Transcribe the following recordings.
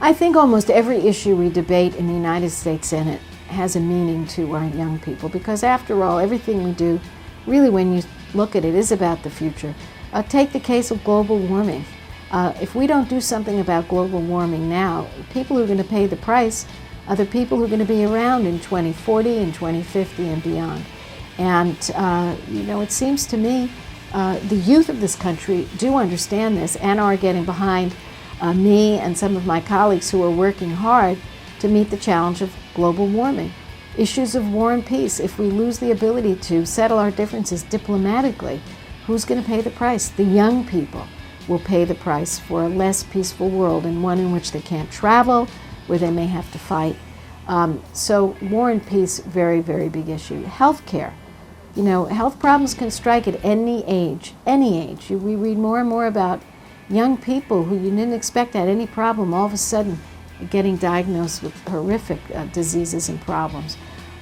I think almost every issue we debate in the United States Senate has a meaning to our young people, because after all, everything we do, really when you look at it, is about the future. Take the case of global warming. If we don't do something about global warming now, people who are going to pay the price are the people who are going to be around in 2040 and 2050 and beyond. And, it seems to me the youth of this country do understand this and are getting behind me and some of my colleagues who are working hard to meet the challenge of global warming. Issues of war and peace. If we lose the ability to settle our differences diplomatically, who's going to pay the price? The young people will pay the price for a less peaceful world, and one in which they can't travel, where they may have to fight. So war and peace, very, very big issue. Healthcare. Health problems can strike at any age, any age. We read more and more about young people who you didn't expect had any problem, all of a sudden getting diagnosed with horrific diseases and problems.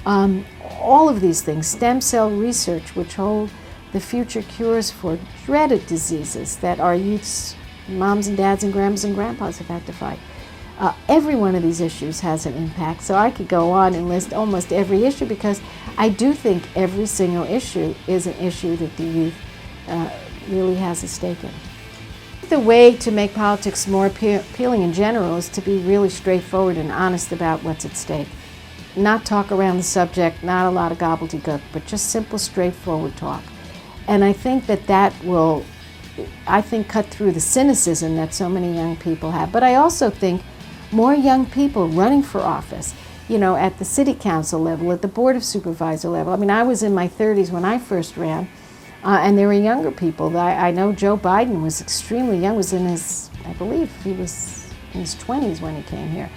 All of these things, stem cell research, which hold the future cures for dreaded diseases that our youth's moms and dads and grandmas and grandpas have had to fight. Every one of these issues has an impact, so I could go on and list almost every issue, because I do think every single issue is an issue that the youth really has a stake in. The way to make politics more appealing in general is to be really straightforward and honest about what's at stake. Not talk around the subject, not a lot of gobbledygook, but just simple, straightforward talk. And I think that will, cut through the cynicism that so many young people have. But I also think more young people running for office, at the city council level, at the board of supervisor level. I mean, I was in my 30s when I first ran. And there were younger people. I know Joe Biden was extremely young, I believe he was in his 20s when he came here.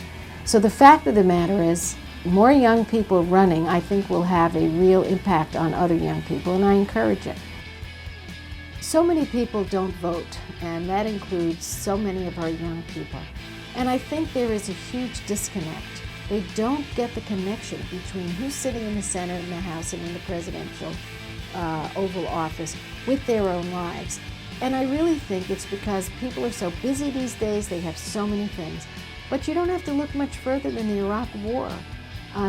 So the fact of the matter is, more young people running, I think, will have a real impact on other young people, and I encourage it. So many people don't vote, and that includes so many of our young people. And I think there is a huge disconnect. They don't get the connection between who's sitting in the Senate and the House and in the presidential Oval Office with their own lives. And I really think it's because people are so busy these days, they have so many things. But you don't have to look much further than the Iraq War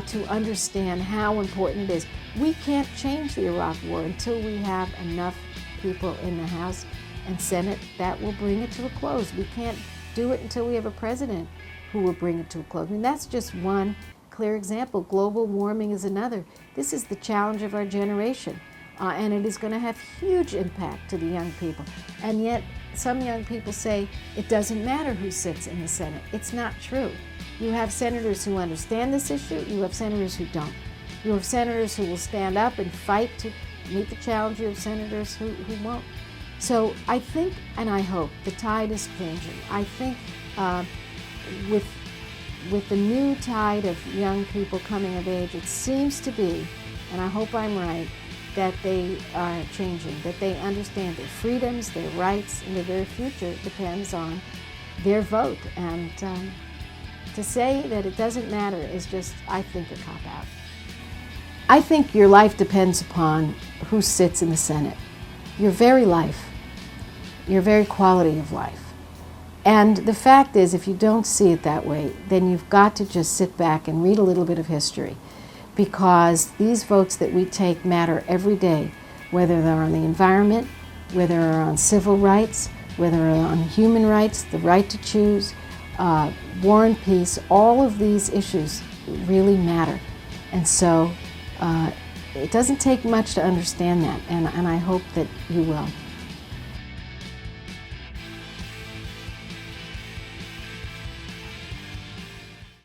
to understand how important it is. We can't change the Iraq War until we have enough people in the House and Senate that will bring it to a close. We can't do it until we have a president who will bring it to a close. I mean, that's just one clear example. Global warming is another. This is the challenge of our generation. And it is going to have huge impact to the young people. And yet, some young people say it doesn't matter who sits in the Senate. It's not true. You have senators who understand this issue. You have senators who don't. You have senators who will stand up and fight to meet the challenge. You have senators who won't. So I think, and I hope, the tide is changing. I think with the new tide of young people coming of age, it seems to be, and I hope I'm right, that they are changing, that they understand their freedoms, their rights, and their very future depends on their vote. And to say that it doesn't matter is just, I think, a cop-out. I think your life depends upon who sits in the Senate. Your very life, your very quality of life. And the fact is, if you don't see it that way, then you've got to just sit back and read a little bit of history, because these votes that we take matter every day, whether they're on the environment, whether they're on civil rights, whether they're on human rights, the right to choose, war and peace. All of these issues really matter. And so it doesn't take much to understand that, and I hope that you will.